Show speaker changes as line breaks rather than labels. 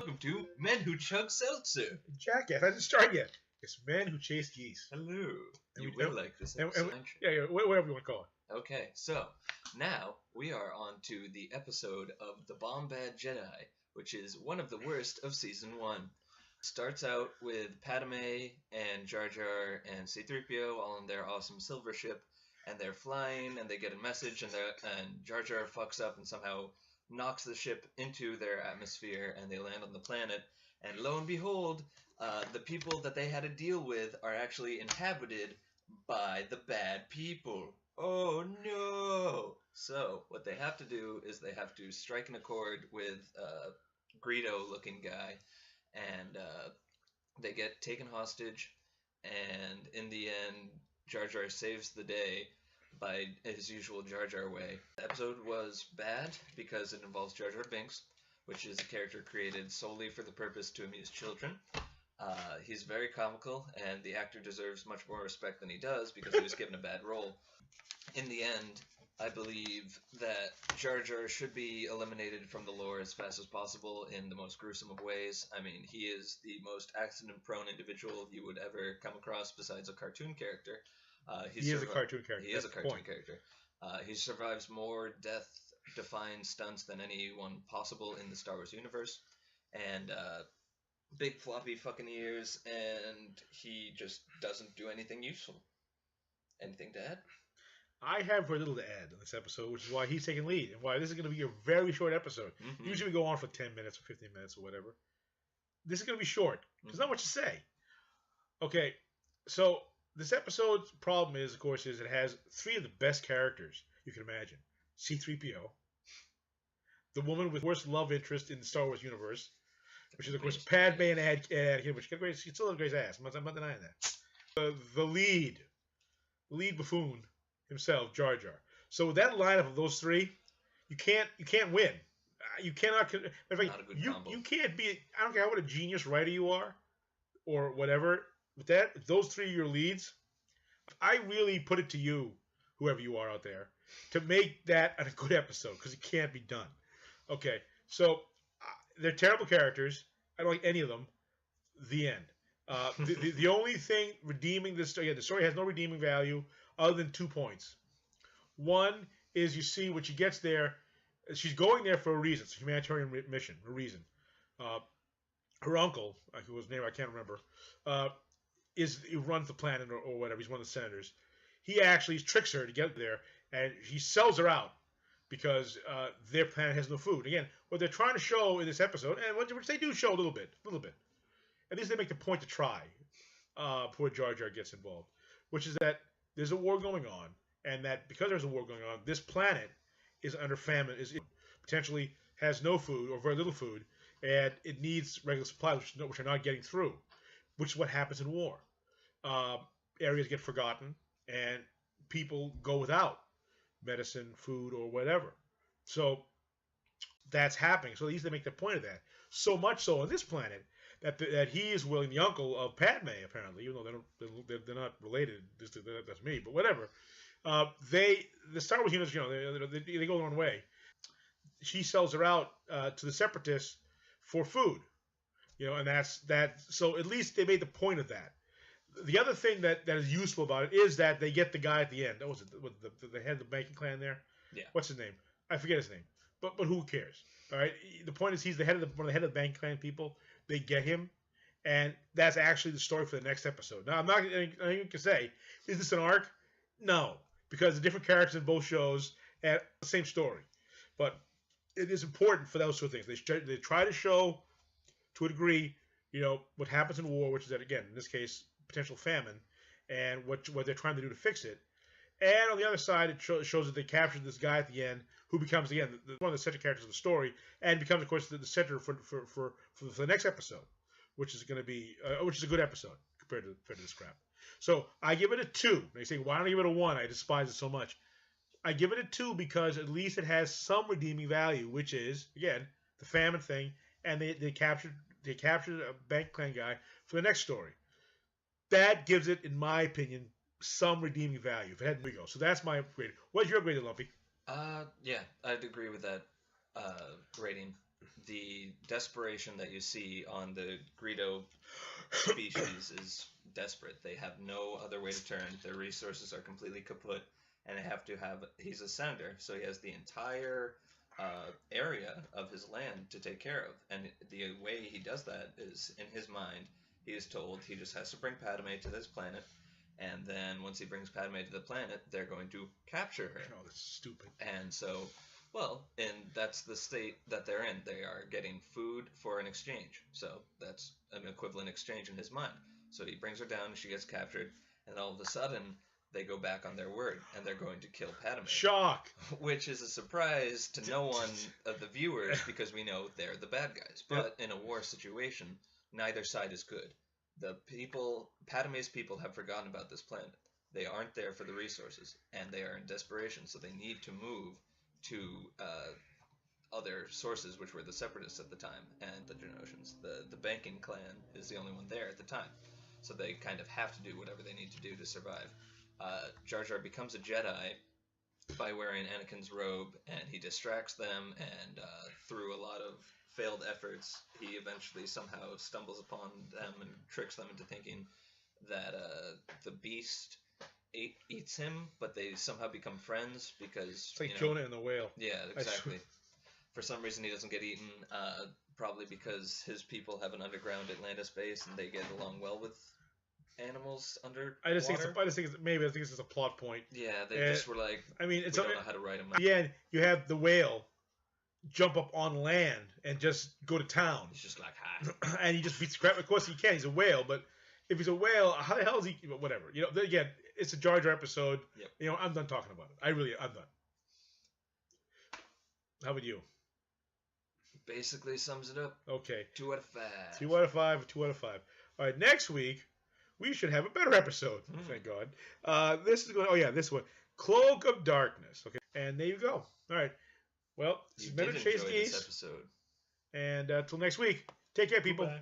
Welcome to Men Who Chug Seltzer.
Jackass, I didn't start yet. It's Men Who Chase Geese.
Hello. You will like this episode.
Yeah, whatever you want to call it.
Okay, so now we are on to the episode of the Bombad Jedi, which is one of the worst of Season 1. Starts out with Padme and Jar Jar and C-3PO all on their awesome silver ship, and they're flying, and they get a message, and Jar Jar fucks up and somehow knocks the ship into their atmosphere, and they land on the planet, and lo and behold, the people that they had to deal with are actually inhabited by the bad people. Oh no! So, what they have to do is they have to strike an accord with a Greedo-looking guy, and they get taken hostage, and in the end, Jar Jar saves the day by his usual Jar Jar way. The episode was bad because it involves Jar Jar Binks, which is a character created solely for the purpose to amuse children. He's very comical, and the actor deserves much more respect than he does because he was given a bad role. In the end, I believe that Jar Jar should be eliminated from the lore as fast as possible in the most gruesome of ways. I mean, he is the most accident-prone individual you would ever come across besides a cartoon character.
He is a cartoon character.
He is a cartoon character. He survives more death-defying stunts than anyone possible in the Star Wars universe. And big floppy fucking ears, and he just doesn't do anything useful. Anything to add?
I have very little to add on this episode, which is why he's taking lead, and why this is going to be a very short episode. Mm-hmm. Usually we go on for 10 minutes or 15 minutes or whatever. This is going to be short. There's not much to say. Okay, so this episode's problem is, of course, is it has three of the best characters you can imagine. C-3PO, the woman with worst love interest in the Star Wars universe, which is, of course, Padme and Anakin, which she still has a great ass. I'm not denying that. The lead buffoon himself, Jar Jar. So with that lineup of those three, you can't win. You cannot. In fact,
not a good combo.
You can't be. I don't care what a genius writer you are, or whatever. With that, if those three are your leads, I really put it to you, whoever you are out there, to make that a good episode because it can't be done. Okay, so they're terrible characters. I don't like any of them. The end. The only thing redeeming this story, the story has no redeeming value other than 2 points. One is you see when she gets there, she's going there for a reason. It's a humanitarian mission, a reason. Her uncle, whose name I can't remember, he runs the planet or whatever. He's one of the senators. He actually tricks her to get there, and he sells her out because their planet has no food. Again, what they're trying to show in this episode, and which they do show a little bit. At least they make the point to try before Jar Jar gets involved, which is that there's a war going on, and that because there's a war going on, this planet is under famine, potentially has no food or very little food, and it needs regular supplies, which are not getting through, which is what happens in war. Areas get forgotten, and people go without medicine, food, or whatever. So that's happening. So at least they make the point of that. So much so on this planet that he is willing, the uncle of Padme, apparently, even though they're not related, that's me, but whatever. The Star Wars universe, they go their own way. She sells her out to the Separatists for food, and that's that. So at least they made the point of that. The other thing that is useful about it is that they get the guy at the end. That was the head of the banking clan there.
Yeah.
What's his name? I forget his name. But who cares? All right. The point is he's the head of one of the head of the banking clan people. They get him, and that's actually the story for the next episode. Now I'm not going to say, is this an arc? No, because the different characters in both shows and the same story. But it is important for those sort of things. They try to show, to a degree, what happens in war, which is that, again, in this case, potential famine, and what they're trying to do to fix it. And on the other side, it shows that they captured this guy at the end, who becomes, again, one of the center characters of the story, and becomes, of course, the center for the next episode, which is going to be, which is a good episode compared to this crap. So I give it a 2. And they say, why don't I give it a 1? I despise it so much. I give it a 2 because at least it has some redeeming value, which is, again, the famine thing, and they captured a bank clan guy for the next story. That gives it, in my opinion, some redeeming value. If it had, we go. So that's my grade. What's your grade, Lumpy?
Yeah, I'd agree with that rating. the desperation that you see on the Greedo species is desperate. They have no other way to turn. Their resources are completely kaput, and they have to have. He's a senator, so he has the entire area of his land to take care of. And the way he does that is, in his mind, he is told he just has to bring Padme to this planet, and then once he brings Padme to the planet, they're going to capture her.
Oh, that's stupid.
And so, well, and that's the state that they're in. They are getting food for an exchange. So that's an equivalent exchange in his mind. So he brings her down, she gets captured, and all of a sudden they go back on their word and they're going to kill Padme.
Shock!
Which is a surprise to no one of the viewers because we know they're the bad guys. But in a war situation, neither side is good. The people, Padme's people have forgotten about this planet. They aren't there for the resources, and they are in desperation, so they need to move to other sources, which were the Separatists at the time, and the Genosians. The banking clan is the only one there at the time, so they kind of have to do whatever they need to do to survive. Jar Jar becomes a Jedi by wearing Anakin's robe, and he distracts them, and through a lot of failed efforts, he eventually somehow stumbles upon them and tricks them into thinking that the Beast eats him, but they somehow become friends because
it's like Jonah and the whale.
Yeah, exactly. For some reason, he doesn't get eaten. Probably because his people have an underground Atlantis base and they get along well with animals under.
I just think it's just a plot point.
Yeah, they just were like.
I mean,
we don't know how to write them.
Yeah, you have the whale jump up on land and just go to town.
He's just like hi,
and he just beats crap. Of course, he can. He's a whale, but if he's a whale, how the hell is he? Whatever. You know. Again, it's a Jar Jar episode.
Yep.
You know, I'm done talking about it. I'm done. How about you?
Basically sums it up.
Okay.
2 out of 5.
2 out of 5. 2 out of 5. All right. Next week, we should have a better episode. Thank God. This is going. Oh yeah, this one. Cloak of Darkness. Okay. And there you go. All right. Well, this has been Chase Geese.
This episode.
And until next week, take care, people.
Bye.